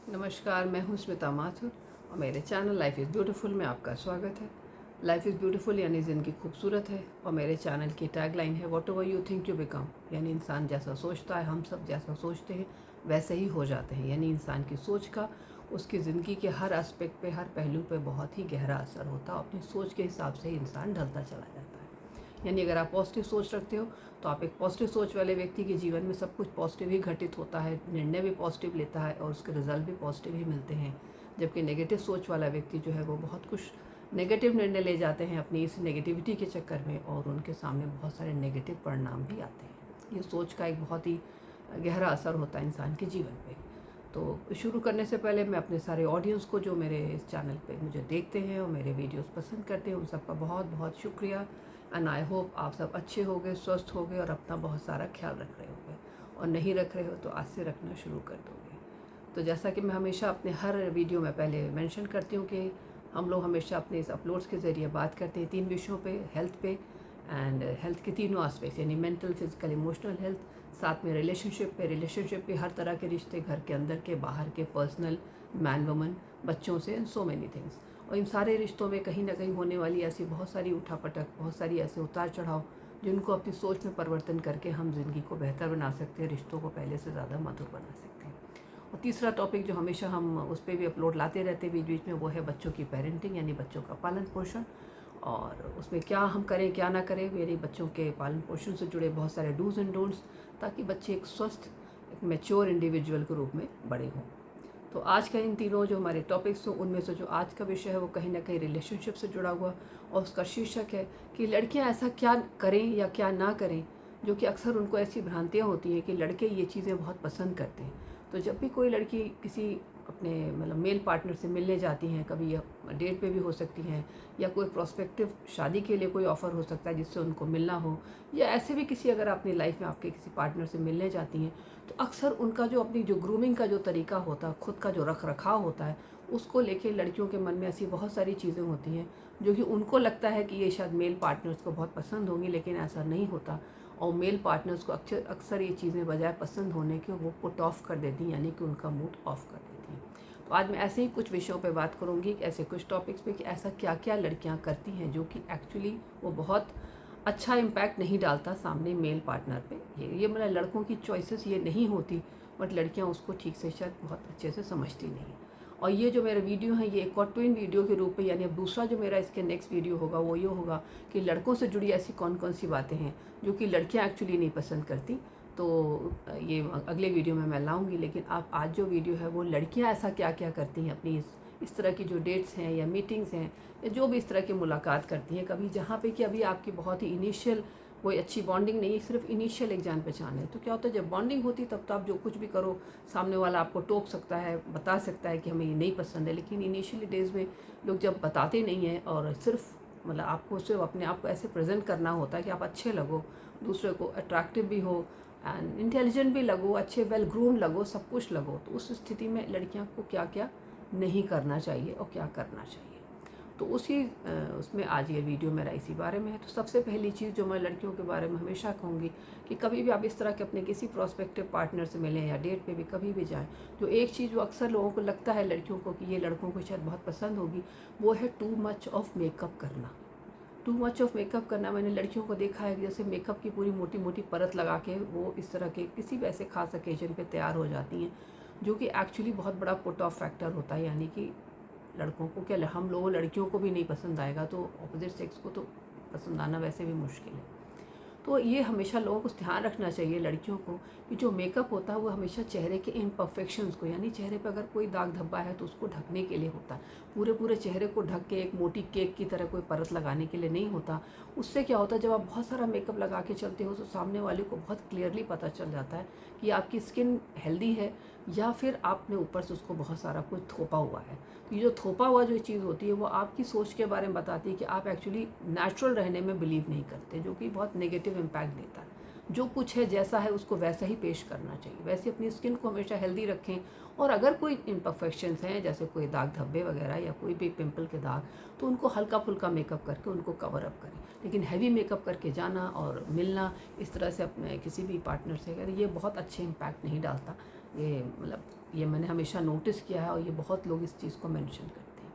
नमस्कार, मैं हूँ स्मिता माथुर और मेरे चैनल लाइफ इज़ ब्यूटीफुल में आपका स्वागत है। लाइफ इज़ ब्यूटीफुल यानी ज़िंदगी खूबसूरत है और मेरे चैनल की टैगलाइन है what ever you think you become, यानी इंसान जैसा सोचता है हम सब जैसा सोचते हैं वैसे ही हो जाते हैं। यानी इंसान की सोच का उसकी ज़िंदगी के हर एस्पेक्ट पे, हर पहलू पे बहुत ही गहरा असर होता है। अपनी सोच के हिसाब से ही इंसान ढलता चला जाता है। यानी अगर आप पॉजिटिव सोच रखते हो तो आप एक पॉजिटिव सोच वाले व्यक्ति के जीवन में सब कुछ पॉजिटिव ही घटित होता है, निर्णय भी पॉजिटिव लेता है और उसके रिजल्ट भी पॉजिटिव ही मिलते हैं। जबकि नेगेटिव सोच वाला व्यक्ति जो है वो बहुत कुछ नेगेटिव निर्णय ले जाते हैं अपनी इस नेगेटिविटी के चक्कर में और उनके सामने बहुत सारे नेगेटिव परिणाम भी आते हैं। ये सोच का एक बहुत ही गहरा असर होता है इंसान के जीवन पे। तो शुरू करने से पहले मैं अपने सारे ऑडियंस को जो मेरे इस चैनल पे मुझे देखते हैं और मेरे वीडियोस पसंद करते हैं उन सबका बहुत बहुत शुक्रिया। एंड आई होप आप सब अच्छे होंगे, स्वस्थ होंगे और अपना बहुत सारा ख्याल रख रहे होंगे, और नहीं रख रहे हो तो आज से रखना शुरू कर दोगे। तो जैसा कि मैं हमेशा अपने हर वीडियो में पहले मेंशन करती हूँ कि हम लोग हमेशा अपने इस अपलोड्स के ज़रिए बात करते हैं 3 विषयों पे, हेल्थ पे एंड हेल्थ के तीनों एस्पेक्ट्स यानी मेंटल, फिजिकल, इमोशनल हेल्थ, साथ में रिलेशनशिप पे, रिलेशनशिप पे हर तरह के रिश्ते, घर के अंदर के, बाहर के, पर्सनल, मैन वुमन, बच्चों से एंड सो मेनी थिंग्स। और इन सारे रिश्तों में कहीं ना कहीं होने वाली ऐसी बहुत सारी उठापटक, बहुत सारी ऐसे उतार चढ़ाव जिनको अपनी सोच में परिवर्तन करके हम ज़िंदगी को बेहतर बना सकते हैं, रिश्तों को पहले से ज़्यादा मधुर बना सकते हैं। और तीसरा टॉपिक जो हमेशा हम उस पर भी अपलोड लाते रहते हैं बीच बीच में, वो है बच्चों की पेरेंटिंग यानी बच्चों का पालन पोषण। और उसमें क्या हम करें क्या ना करें, मेरे बच्चों के पालन पोषण से जुड़े बहुत सारे डूज़ एंड डोंट्स, ताकि बच्चे एक स्वस्थ, एक मैच्योर इंडिविजुअल के रूप में बड़े हों। तो आज का इन तीनों जो हमारे टॉपिक्स हैं उनमें से जो आज का विषय है वो कहीं ना कहीं रिलेशनशिप से जुड़ा हुआ, और उसका शीर्षक है कि लड़कियां ऐसा क्या करें या क्या ना करें, जो कि अक्सर उनको ऐसी भ्रांतियां होती हैं कि लड़के ये चीज़ें बहुत पसंद करते हैं। तो जब भी कोई लड़की किसी अपने मतलब मेल पार्टनर से मिलने जाती हैं, कभी डेट पे भी हो सकती हैं, या कोई प्रोस्पेक्टिव शादी के लिए कोई ऑफ़र हो सकता है जिससे उनको मिलना हो, या ऐसे भी किसी अगर अपनी लाइफ में आपके किसी पार्टनर से मिलने जाती हैं, तो अक्सर उनका जो अपनी जो ग्रूमिंग का जो तरीका होता है, खुद का जो रख रखाव होता है, उसको लेके लड़कियों के मन में ऐसी बहुत सारी चीज़ें होती हैं जो कि उनको लगता है कि ये शायद मेल पार्टनर्स को बहुत पसंद होंगी, लेकिन ऐसा नहीं होता। और मेल पार्टनर्स को अक्सर अक्सर ये चीज़ें बजाय पसंद होने के वो पुट ऑफ कर देती हैं, यानी कि उनका मूड ऑफ कर देती हैं। तो आज मैं ऐसे ही कुछ विषयों पे बात करूँगी, ऐसे कुछ टॉपिक्स पे कि ऐसा क्या क्या लड़कियाँ करती हैं जो कि एक्चुअली वो बहुत अच्छा इम्पैक्ट नहीं डालता सामने मेल पार्टनर पे। ये मतलब लड़कों की चॉइसेस ये नहीं होती, बट लड़कियां उसको ठीक से शायद बहुत अच्छे से समझती नहीं। और ये जो मेरा वीडियो है ये एक और ट्विन वीडियो के रूप में, यानी अब दूसरा जो मेरा इसके नेक्स्ट वीडियो होगा वो ये होगा कि लड़कों से जुड़ी ऐसी कौन कौन सी बातें हैं जो कि लड़कियां एक्चुअली नहीं पसंद करती। तो ये अगले वीडियो में मैं लाऊंगी। लेकिन आप आज जो वीडियो है वो लड़कियां ऐसा क्या क्या करती हैं अपनी इस तरह की जो डेट्स हैं या मीटिंग्स हैं या जो भी इस तरह की मुलाकात करती हैं कभी, जहाँ पे कि अभी आपकी बहुत ही इनिशियल कोई अच्छी बॉन्डिंग नहीं है, सिर्फ इनिशियल एक जान पहचान है। तो क्या होता है जब बॉन्डिंग होती है तब तो आप जो कुछ भी करो सामने वाला आपको टोक सकता है, बता सकता है कि हमें ये नहीं पसंद है। लेकिन इनिशियली डेज़ में लोग जब बताते नहीं हैं और सिर्फ मतलब आपको सिर्फ अपने आप को ऐसे प्रेजेंट करना होता है कि आप अच्छे लगो, दूसरे को अट्रैक्टिव भी हो एंड इंटेलिजेंट भी लगो, अच्छे वेल ग्रूम लगो, सब कुछ लगो, तो उस स्थिति में लड़कियां को क्या क्या नहीं करना चाहिए और क्या करना चाहिए, तो उसमें आज ये वीडियो मेरा इसी बारे में है। तो सबसे पहली चीज़ जो मैं लड़कियों के बारे में हमेशा कहूँगी कि कभी भी आप इस तरह के अपने किसी प्रोस्पेक्टिव पार्टनर से मिलें या डेट पे भी कभी भी जाएं, जो एक चीज़ जो अक्सर लोगों को लगता है लड़कियों को कि ये लड़कों को शायद बहुत पसंद होगी, वो है टू मच ऑफ मेकअप करना। टू मच ऑफ मेकअप करना, मैंने लड़कियों को देखा है कि जैसे मेकअप की पूरी मोटी मोटी परत लगा के वो इस तरह के किसी भी ऐसे खास ओकेजन पे तैयार हो जाती हैं, जो कि एक्चुअली बहुत बड़ा पुट ऑफ फैक्टर होता है। यानी कि लड़कों को क्या, हम लोगों लड़कियों को भी नहीं पसंद आएगा तो अपोजिट सेक्स को तो पसंद आना वैसे भी मुश्किल है। तो ये हमेशा लोगों को ध्यान रखना चाहिए लड़कियों को कि जो मेकअप होता है वो हमेशा चेहरे के इम्परफेक्शंस को, यानी चेहरे पर अगर कोई दाग धब्बा है तो उसको ढकने के लिए होता है। पूरे पूरे चेहरे को ढक के एक मोटी केक की तरह कोई परत लगाने के लिए नहीं होता। उससे क्या होता है जब आप बहुत सारा मेकअप लगा के चलते हो तो सामने वाले को बहुत क्लियरली पता चल जाता है कि आपकी स्किन हेल्दी है या फिर आपने ऊपर से उसको बहुत सारा कुछ थोपा हुआ है। तो ये जो थोपा हुआ जो चीज़ होती है वो आपकी सोच के बारे में बताती है कि आप एक्चुअली नेचुरल रहने में बिलीव नहीं करते, जो कि बहुत नेगेटिव इम्पैक्ट देता है। जो कुछ है जैसा है उसको वैसा ही पेश करना चाहिए। वैसे अपनी स्किन को हमेशा हेल्दी रखें, और अगर कोई इम्परफेक्शंस हैं जैसे कोई दाग धब्बे वगैरह या कोई भी पिंपल के दाग, तो उनको हल्का फुल्का मेकअप करके उनको कवर अप करें। लेकिन हैवी मेकअप करके जाना और मिलना इस तरह से अपने किसी भी पार्टनर से अगर, ये बहुत अच्छे इम्पैक्ट नहीं डालता। ये मतलब ये मैंने हमेशा नोटिस किया है और ये बहुत लोग इस चीज़ को मेंशन करते हैं।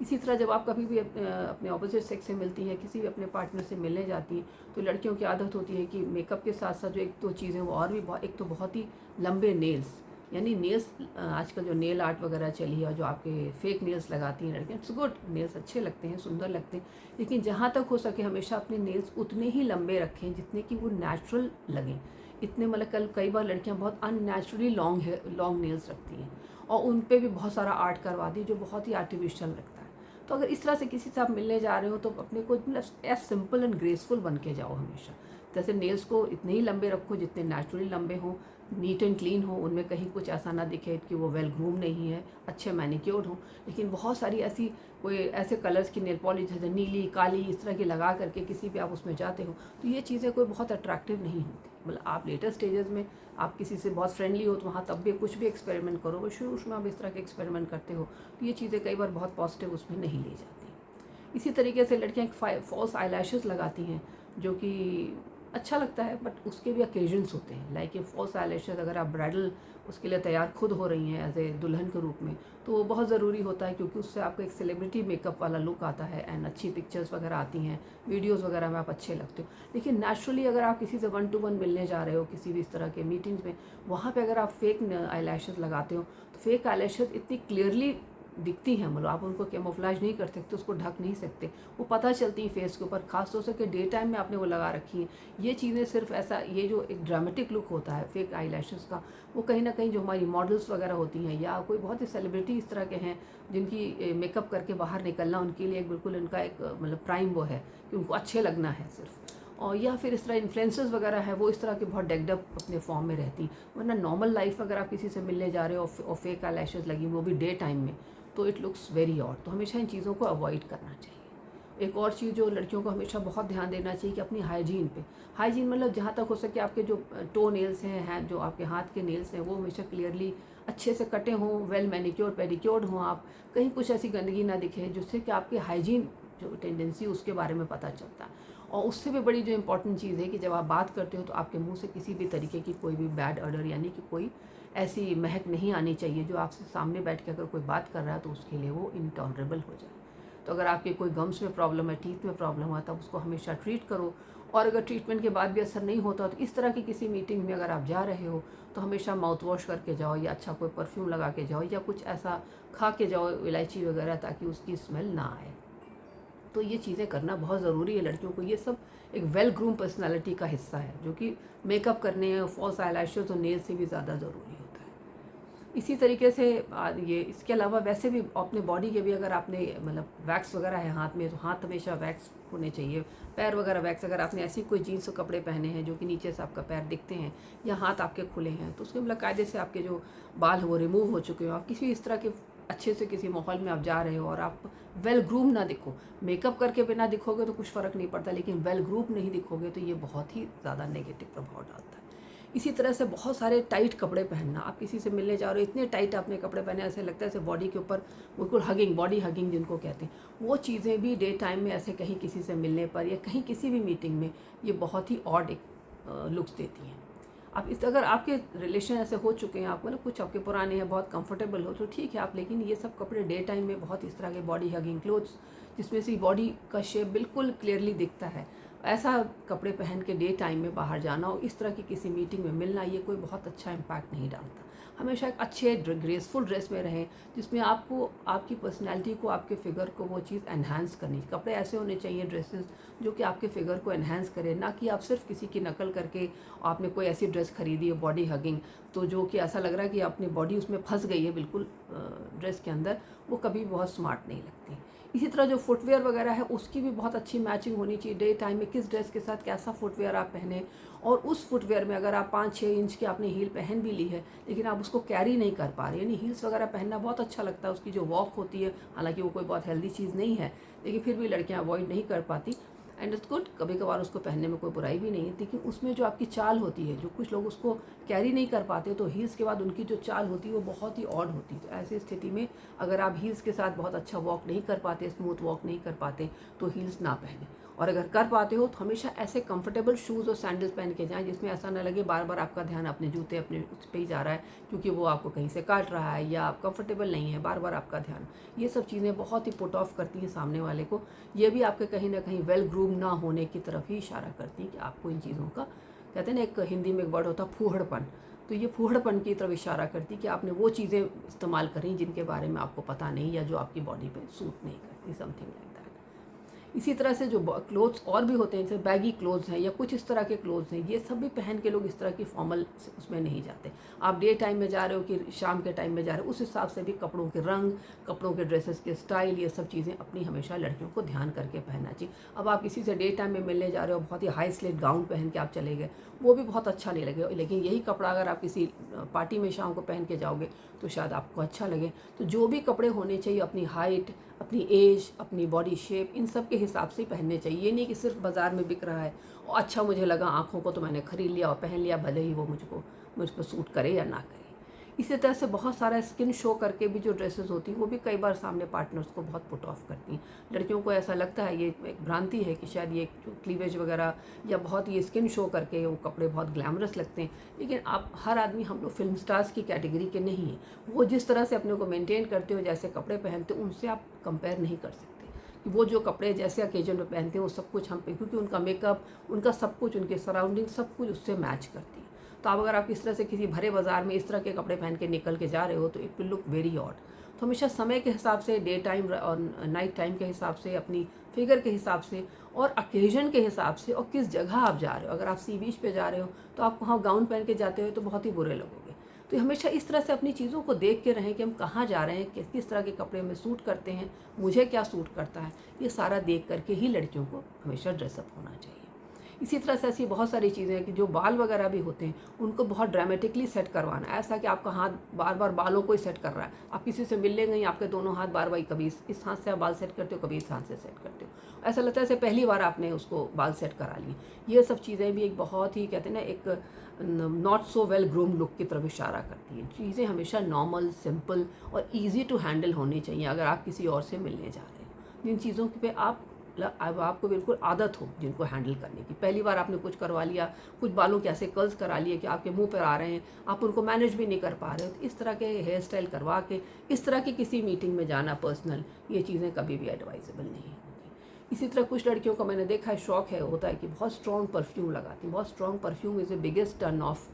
इसी तरह जब आप कभी भी अपने ऑपोजिट सेक्स से मिलती हैं, किसी भी अपने पार्टनर से मिलने जाती हैं, तो लड़कियों की आदत होती है कि मेकअप के साथ साथ जो एक दो चीज़ें वो और भी एक तो बहुत ही लंबे नेल्स, यानी नेल्स आजकल जो नेल आर्ट वगैरह चली है, जो आपके फेक नेल्स लगाती हैं लड़कियाँ, इट्स गुड, नेल्स अच्छे लगते हैं, सुंदर लगते हैं, लेकिन जहाँ तक हो सके हमेशा अपने नेल्स उतने ही लंबे रखें जितने कि वो नेचुरल लगें। इतने मतलब कई बार लड़कियाँ बहुत अननेचुरली लॉन्ग नेल्स रखती हैं और उन पे भी बहुत सारा आर्ट करवा दी जो बहुत ही आर्टिफिशियल लगता है। तो अगर इस तरह से किसी से आप मिलने जा रहे हो तो अपने को मतलब एज सिंपल एंड ग्रेसफुल बन के जाओ हमेशा। जैसे नेल्स को इतने ही लंबे रखो जितने नेचुरली लंबे हों, नीट एंड क्लीन हो, उनमें कहीं कुछ ऐसा ना दिखे कि वो वेल ग्रूम नहीं है, अच्छे मैनिक्योर्ड हों। लेकिन बहुत सारी ऐसी कोई ऐसे कलर्स की नेल पॉलिश जैसे नीली, काली, इस तरह की लगा करके किसी भी आप उसमें जाते हो तो ये चीज़ें कोई बहुत अट्रैक्टिव नहीं होती। मतलब आप लेटर स्टेजेस में आप किसी से बहुत फ्रेंडली हो तो वहाँ तब भी कुछ भी एक्सपेरिमेंट करो, वो शुरू में आप इस तरह के एक्सपेरिमेंट करते हो तो ये चीज़ें कई बार बहुत पॉजिटिव उसमें नहीं ले जाती। इसी तरीके से लड़कियाँ फॉल्स आईलैशेस लगाती हैं जो कि अच्छा लगता है, बट उसके भी ओकेजन्स होते हैं। लाइक ये फॉल्स आईलैशेस अगर आप ब्राइडल उसके लिए तैयार खुद हो रही हैं एज ए दुल्हन के रूप में, तो वो बहुत ज़रूरी होता है क्योंकि उससे आपको एक सेलिब्रिटी मेकअप वाला लुक आता है एंड अच्छी पिक्चर्स वगैरह आती हैं, वीडियोस वगैरह में आप अच्छे लगते हो। लेकिन नेचुरली अगर आप किसी से 1 to 1 मिलने जा रहे हो किसी भी इस तरह के मीटिंग्स में, वहाँ पे अगर आप फेक आईलैशेस लगाते हो तो फेक आईलैशेस इतनी क्लियरली दिखती हैं, मतलब आप उनको कैमोफ्लेज नहीं कर सकते, उसको ढक नहीं सकते, वो पता चलती हैं फेस के ऊपर, खास तौर से कि डे टाइम में आपने वो लगा रखी हैं। ये चीज़ें सिर्फ ऐसा, ये जो एक ड्रामेटिक लुक होता है फेक आईलैशेस का, वो कहीं ना कहीं जो हमारी मॉडल्स वगैरह होती हैं या कोई बहुत ही सेलिब्रिटी इस तरह के हैं जिनकी मेकअप करके बाहर निकलना उनके लिए एक बिल्कुल उनका एक मतलब प्राइम वो है कि उनको अच्छे लगना है सिर्फ, और या फिर इस तरह इन्फ्लुएंसर्स वगैरह है वो इस तरह के बहुत डेकडअप अपने फॉर्म में रहती। वरना नॉर्मल लाइफ अगर आप किसी से मिलने जा रहे हो और फेक आईलैशेस लगी वो भी डे टाइम में, तो इट लुक्स वेरी ऑड। तो हमेशा इन चीज़ों को अवॉइड करना चाहिए। एक और चीज़ जो लड़कियों को हमेशा बहुत ध्यान देना चाहिए कि अपनी हाइजीन पे, हाइजीन मतलब जहाँ तक हो सके आपके जो टो नेल्स हैं जो आपके हाथ के नेल्स हैं वो हमेशा क्लियरली अच्छे से कटे हों, वेल मैनिक्योर्ड पेडिक्योर्ड हों, आप कहीं कुछ ऐसी गंदगी ना दिखे जिससे कि आपकी हाइजीन जो टेंडेंसी उसके बारे में पता चलता है। और उससे भी बड़ी जो इम्पोर्टेंट चीज़ है कि जब आप बात करते हो तो आपके मुंह से किसी भी तरीके की कोई भी बैड ऑर्डर यानी कि कोई ऐसी महक नहीं आनी चाहिए जो आपसे सामने बैठ के अगर कोई बात कर रहा है तो उसके लिए वो इनटॉलरेबल हो जाए। तो अगर आपके कोई गम्स में प्रॉब्लम है, टीथ में प्रॉब्लम है, तब उसको हमेशा ट्रीट करो। और अगर ट्रीटमेंट के बाद भी असर नहीं होता तो इस तरह की किसी मीटिंग में अगर आप जा रहे हो तो हमेशा माउथ वॉश करके जाओ या अच्छा कोई परफ्यूम लगा के जाओ या कुछ ऐसा खा के जाओ इलायची वगैरह, ताकि उसकी स्मेल ना आए। तो ये चीज़ें करना बहुत ज़रूरी है लड़कियों को। ये सब एक वेल ग्रूम पर्सनालिटी का हिस्सा है जो कि मेकअप करने, फॉल्स आईलैशेस और नेल से भी ज़्यादा ज़रूरी होता है। इसी तरीके से ये इसके अलावा वैसे भी अपने बॉडी के भी अगर आपने मतलब वैक्स वगैरह है हाथ में तो हाथ हमेशा वैक्स होने चाहिए, पैर वगैरह वैक्स। अगर आपने ऐसी कोई जीन्स और कपड़े पहने हैं जो कि नीचे से आपका पैर दिखते हैं या हाथ आपके खुले हैं तो उसके मतलब कायदे से आपके जो बाल है वो रिमूव हो चुके हो, आप किसी इस तरह के अच्छे से किसी माहौल में आप जा रहे हो और आप वेल ग्रूम ना दिखो, मेकअप करके बिना दिखोगे तो कुछ फ़र्क नहीं पड़ता, लेकिन वेल ग्रूम नहीं दिखोगे तो ये बहुत ही ज़्यादा नेगेटिव प्रभाव डालता है। इसी तरह से बहुत सारे टाइट कपड़े पहनना, आप किसी से मिलने जा रहे हो इतने टाइट आपने कपड़े पहने ऐसे लगता है ऐसे बॉडी के ऊपर बिल्कुल हगिंग, बॉडी हगिंग जिनको कहते हैं, वो चीज़ें भी डे टाइम में ऐसे कहीं किसी से मिलने पर या कहीं किसी भी मीटिंग में ये बहुत ही ऑड एक लुक्स देती हैं। आप इस अगर आपके रिलेशन ऐसे हो चुके हैं, आपको ना कुछ आपके पुराने हैं, बहुत कंफर्टेबल हो तो ठीक है आप, लेकिन ये सब कपड़े डे टाइम में बहुत इस तरह के बॉडी हगिंग क्लोथ्स जिसमें से बॉडी का शेप बिल्कुल क्लियरली दिखता है, ऐसा कपड़े पहन के डे टाइम में बाहर जाना और इस तरह की किसी मीटिंग में मिलना, ये कोई बहुत अच्छा इम्पैक्ट नहीं डालता। हमेशा एक अच्छे ग्रेसफुल ड्रेस में रहें जिसमें आपको आपकी पर्सनैलिटी को, आपके फिगर को वो चीज़ एनहांस करनी। कपड़े ऐसे होने चाहिए, ड्रेसेस जो कि आपके फिगर को एनहांस करे, ना कि आप सिर्फ किसी की नकल करके आपने कोई ऐसी ड्रेस खरीदी है बॉडी हगिंग तो जो कि ऐसा लग रहा है कि अपनी बॉडी उसमें फंस गई है बिल्कुल ड्रेस के अंदर, वो कभी बहुत स्मार्ट नहीं लगती। इसी तरह जो फुटवेयर वगैरह है उसकी भी बहुत अच्छी मैचिंग होनी चाहिए। डे टाइम में किस ड्रेस के साथ कैसा फुटवेयर आप पहने, और उस फुटवेयर में अगर आप 5-6 इंच की आपने हील पहन भी ली है लेकिन आप उसको कैरी नहीं कर पा रहे, यानी हील्स वगैरह पहनना बहुत अच्छा लगता है, उसकी जो वॉक होती है, हालांकि वो कोई बहुत हेल्दी चीज़ नहीं है लेकिन फिर भी लड़कियां अवॉइड नहीं कर पाती, एंड इट्स गुड, कभी कभार उसको पहनने में कोई बुराई भी नहीं है। लेकिन उसमें जो आपकी चाल होती है, जो कुछ लोग उसको कैरी नहीं कर पाते तो हील्स के बाद उनकी जो चाल होती है वो बहुत ही ऑड होती है। तो ऐसी स्थिति में अगर आप हील्स के साथ बहुत अच्छा वॉक नहीं कर पाते, स्मूथ वॉक नहीं कर पाते, तो हील्स ना पहने। और अगर कर पाते हो तो हमेशा ऐसे कंफर्टेबल शूज़ और सैंडल्स पहन के जाएं जिसमें ऐसा ना लगे बार बार आपका ध्यान अपने जूते अपने उस पे ही जा रहा है, क्योंकि वो आपको कहीं से काट रहा है या आप कंफर्टेबल नहीं है, बार बार आपका ध्यान। ये सब चीज़ें बहुत ही पुट ऑफ करती हैं सामने वाले को। ये भी आपके कहीं ना कहीं वेल ग्रूम ना होने की तरफ ही इशारा करती हैं कि आपको इन चीज़ों का, कहते हैं ना, एक हिंदी में एक वर्ड होता है फूहड़पन, तो ये फूहड़पन की तरफ इशारा करती कि आपने वो चीज़ें इस्तेमाल करी जिनके बारे में आपको पता नहीं या जो आपकी बॉडी पे सूट नहीं करती, समथिंग लाइक दैट। इसी तरह से जो क्लोथ्स और भी होते हैं, जैसे बैगी क्लोथ्स हैं या कुछ इस तरह के क्लोथ्स हैं, ये सब भी पहन के लोग इस तरह की फॉर्मल उसमें नहीं जाते। आप डे टाइम में जा रहे हो कि शाम के टाइम में जा रहे हो, उस हिसाब से भी कपड़ों के रंग, कपड़ों के ड्रेसेस के स्टाइल, ये सब चीज़ें अपनी हमेशा लड़कियों को ध्यान करके पहनना चाहिए। अब आप किसी से डे टाइम में मिलने जा रहे हो, बहुत ही हाई स्लेट गाउन पहन के आप चले गए, वो भी बहुत अच्छा नहीं लगेगा, लेकिन यही कपड़ा अगर आप किसी पार्टी में शाम को पहन के जाओगे तो शायद आपको अच्छा लगे। तो जो भी कपड़े होने चाहिए अपनी हाइट, अपनी एज, अपनी बॉडी शेप, इन सब के हिसाब से पहनने चाहिए। ये नहीं कि सिर्फ बाज़ार में बिक रहा है और अच्छा मुझे लगा आँखों को तो मैंने ख़रीद लिया और पहन लिया, भले ही वो मुझ पर सूट करे या ना करे। इसी तरह से बहुत सारा स्किन शो करके भी जो ड्रेसेस होती हैं वो भी कई बार सामने पार्टनर्स को बहुत पुट ऑफ करती हैं। लड़कियों को ऐसा लगता है, ये एक भ्रांति है कि शायद ये क्लीवेज वगैरह या बहुत ये स्किन शो करके वो कपड़े बहुत ग्लैमरस लगते हैं, लेकिन आप हर आदमी, हम लोग फिल्म स्टार्स की कैटेगरी के नहीं हैं। वो जिस तरह से अपने को मेंटेन करते हो, जैसे कपड़े पहनते हो, उनसे आप कंपेयर नहीं कर सकते कि वो जो कपड़े जैसे ओकेजन पे पहनते हैं वो सब कुछ हम पे, क्योंकि उनका मेकअप, उनका सब कुछ, उनके सराउंडिंग सब कुछ उससे मैच करती है। तो अब अगर आप इस तरह से किसी भरे बाज़ार में इस तरह के कपड़े पहन के निकल के जा रहे हो तो it will look very odd. तो हमेशा समय के हिसाब से, डे टाइम और नाइट टाइम के हिसाब से, अपनी फिगर के हिसाब से और ओकेजन के हिसाब से और किस जगह आप जा रहे हो। अगर आप सी बीच पे जा रहे हो तो आप वहाँ गाउन पहन के जाते हो तो बहुत ही बुरे लगोगे। तो हमेशा इस तरह से अपनी चीज़ों को देख के रहें कि हम कहाँ जा रहे हैं, किस तरह के कपड़े में सूट करते हैं, मुझे क्या सूट करता है, ये सारा देख करके ही लड़कियों को हमेशा ड्रेसअप होना चाहिए। इसी तरह से ऐसी बहुत सारी चीज़ें हैं कि जो बाल वगैरह भी होते हैं उनको बहुत ड्रामेटिकली सेट करवाना है। ऐसा कि आपका हाथ बार बार बालों को ही सेट कर रहा है, आप किसी से मिलने गई, आपके दोनों हाथ बार बार, कभी इस हाथ से आप बाल सेट करते हो, कभी इस हाथ से सेट करते हो, ऐसा लगता है जैसे पहली बार आपने उसको बाल सेट करा लिए। ये सब चीज़ें भी एक बहुत ही, कहते हैं ना, एक not so well groom look की तरफ इशारा करती हैं। चीज़ें हमेशा नॉर्मल, सिंपल और ईजी टू हैंडल होनी चाहिए अगर आप किसी और से मिलने जा रहे हो। जिन चीज़ों पे अब आपको बिल्कुल आदत हो जिनको हैंडल करने की, पहली बार आपने कुछ करवा लिया, कुछ बालों के ऐसे कर्ल्स करा लिए कि आपके मुंह पर आ रहे हैं, आप उनको मैनेज भी नहीं कर पा रहे हो, तो इस तरह के हेयर स्टाइल करवा के इस तरह की किसी मीटिंग में जाना पर्सनल, ये चीज़ें कभी भी एडवाइजेबल नहीं होती। इसी तरह कुछ लड़कियों का मैंने देखा है, शौक है, होता है कि बहुत स्ट्रॉन्ग परफ्यूम लगाती हैं। बहुत strong perfume is the biggest turn off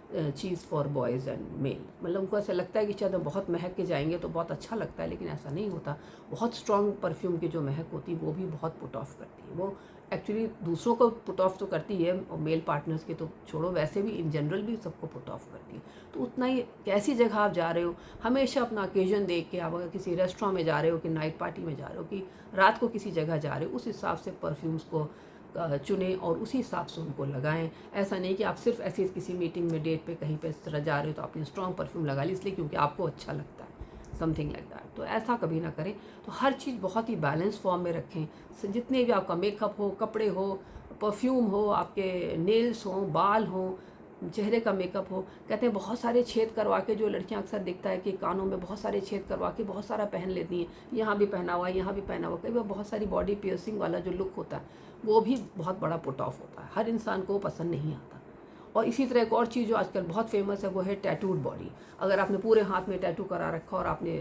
चीज़ फॉर बॉयज़ एंड मेल। मतलब उनको ऐसा लगता है कि शायद हम बहुत महक के जाएंगे तो बहुत अच्छा लगता है, लेकिन ऐसा नहीं होता। बहुत स्ट्रॉन्ग परफ्यूम की जो महक होती है वो भी बहुत पुट ऑफ करती है। वो एक्चुअली दूसरों को पुट ऑफ तो करती है, और मेल पार्टनर्स के तो छोड़ो, वैसे भी इन जनरल भी सबको पुट ऑफ करती है। तो उतना ही कैसी जगह आप जा रहे हो, हमेशा अपना ओकेजन देख के, आप अगर किसी रेस्टोरेंट में जा रहे हो कि नाइट पार्टी में जा रहे हो कि रात को किसी जगह जा रहे हो, उस हिसाब से परफ्यूम्स को चुनें और उसी हिसाब से उनको लगाएं। ऐसा नहीं कि आप सिर्फ ऐसे किसी मीटिंग में, डेट पे, कहीं पे इस तरह जा रहे हो तो आपने स्ट्रॉन्ग परफ्यूम लगा ली इसलिए क्योंकि आपको अच्छा लगता है, समथिंग लाइक दैट। तो ऐसा कभी ना करें। तो हर चीज़ बहुत ही बैलेंस फॉर्म में रखें। जितने भी आपका मेकअप हो, कपड़े हो, परफ्यूम हो, आपके नेल्स हों, बाल हों, चेहरे का मेकअप हो। कहते हैं बहुत सारे छेद करवा के, जो लड़कियां अक्सर दिखता है कि कानों में बहुत सारे छेद करवा के बहुत सारा पहन लेती हैं, यहाँ भी पहना हुआ, यहाँ भी पहना हुआ, कई बार बहुत सारी बॉडी पियर्सिंग वाला जो लुक होता है वो भी बहुत बड़ा पुट ऑफ होता है, हर इंसान को पसंद नहीं आता। और इसी तरह एक और चीज़ जो आजकल बहुत फेमस है वो है टैटूड बॉडी। अगर आपने पूरे हाथ में टैटू करा रखा और आपने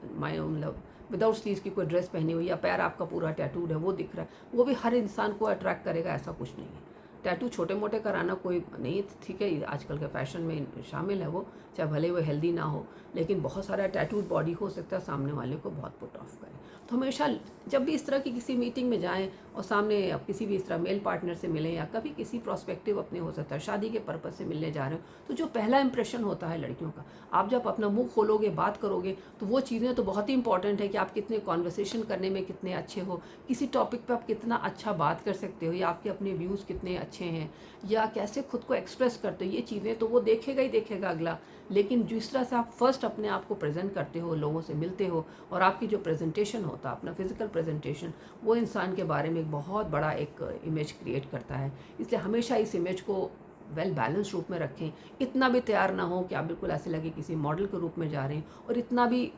मतलब विदाउट स्लीव्स की कोई ड्रेस पहनी हुई या पैर आपका पूरा टैटूड है वो दिख रहा है, वो भी हर इंसान को अट्रैक्ट करेगा, ऐसा कुछ नहीं है। टैटू छोटे मोटे कराना कोई नहीं, ठीक है, आजकल के फैशन में शामिल है वो, चाहे भले वो हेल्दी ना हो, लेकिन बहुत सारा टैटूड बॉडी हो सकता है सामने वाले को बहुत पुट ऑफ करे। तो हमेशा जब भी इस तरह की किसी मीटिंग में जाएं और सामने आप किसी भी इस तरह मेल पार्टनर से मिलें या कभी किसी प्रोस्पेक्टिव अपने, हो सकता है शादी के पर्पज़ से मिलने जा रहे हो, तो जो पहला इंप्रेशन होता है लड़कियों का, आप जब अपना मुंह खोलोगे, बात करोगे, तो वो चीज़ें तो बहुत ही इंपॉर्टेंट है कि आप कितने कॉन्वर्सेशन करने में कितने अच्छे हो, किसी टॉपिक पर आप कितना अच्छा बात कर सकते हो, या आपके अपने व्यूज़ कितने अच्छे हैं, या कैसे खुद को एक्सप्रेस करते हो। ये चीज़ें तो वो देखेगा ही देखेगा अगला, लेकिन जिस तरह से आप फर्स्ट अपने आप को प्रेजेंट करते हो, लोगों से मिलते हो, और आपकी जो प्रेजेंटेशन होता है, अपना फिजिकल प्रेजेंटेशन, वो इंसान के बारे में एक बहुत बड़ा एक इमेज क्रिएट करता है। इसलिए हमेशा इस इमेज को वेल बैलेंस रूप में रखें। इतना भी तैयार ना हो कि आप बिल्कुल ऐसे लगे किसी मॉडल के रूप में जा रहे हैं, और इतना भी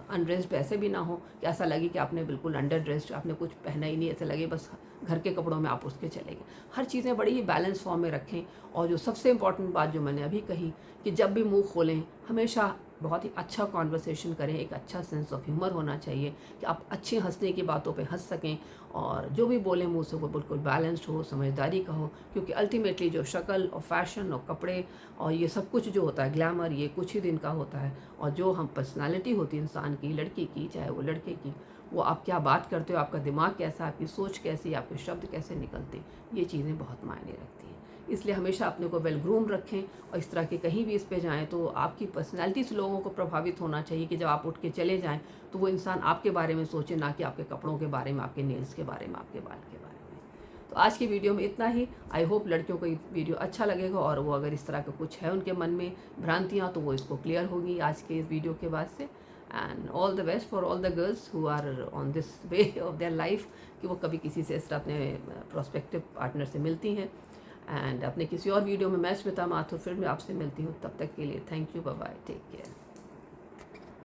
अनड्रेस्ड ऐसे भी ना हो कि ऐसा लगे कि आपने बिल्कुल अंडर ड्रेस्ड, आपने कुछ पहना ही नहीं, ऐसा लगे बस घर के कपड़ों में आप उसके चले गए। हर चीज़ें बड़ी ही बैलेंस फॉर्म में रखें। और जो सबसे इम्पॉर्टेंट बात जो मैंने अभी कही कि जब भी मुंह खोलें हमेशा बहुत ही अच्छा कॉन्वर्सेशन करें, एक अच्छा सेंस ऑफ ह्यूमर होना चाहिए कि आप अच्छी हंसने की बातों पे हंस सकें, और जो भी बोलें मुंह से वो बिल्कुल बैलेंस्ड हो, समझदारी का हो। क्योंकि अल्टीमेटली जो शक्ल और फैशन और कपड़े और ये सब कुछ जो होता है, ग्लैमर, ये कुछ ही दिन का होता है। और जो हम पर्सनालिटी होती है इंसान की, लड़की की चाहे वो लड़के की, वो आप क्या बात करते हो, आपका दिमाग कैसा, आपकी सोच कैसी, आपके शब्द कैसे निकलते, ये चीज़ें बहुत मायने रखती हैं। इसलिए हमेशा अपने को वेल ग्रूम रखें, और इस तरह के कहीं भी इस पे जाएँ तो आपकी पर्सनैलिटी से लोगों को प्रभावित होना चाहिए कि जब आप उठ के चले जाएँ तो वो इंसान आपके बारे में सोचे, ना कि आपके कपड़ों के बारे में, आपके नेल्स के बारे में, आपके बाल के बारे में। तो आज की वीडियो में इतना ही। आई होप लड़कियों को ये वीडियो अच्छा लगेगा, और वो अगर इस तरह का कुछ है उनके मन में भ्रांतियाँ तो वो इसको क्लियर होगी आज के इस वीडियो के बाद से। And all the best for all the girls who are on this way of their life, कि वो कभी किसी से इस तरह अपने प्रोस्पेक्टिव पार्टनर से मिलती हैं। एंड अपने किसी और वीडियो में मैं स्मिता माथुर फिर मैं आपसे मिलती हूँ। तब तक के लिए thank you, bye bye, take care.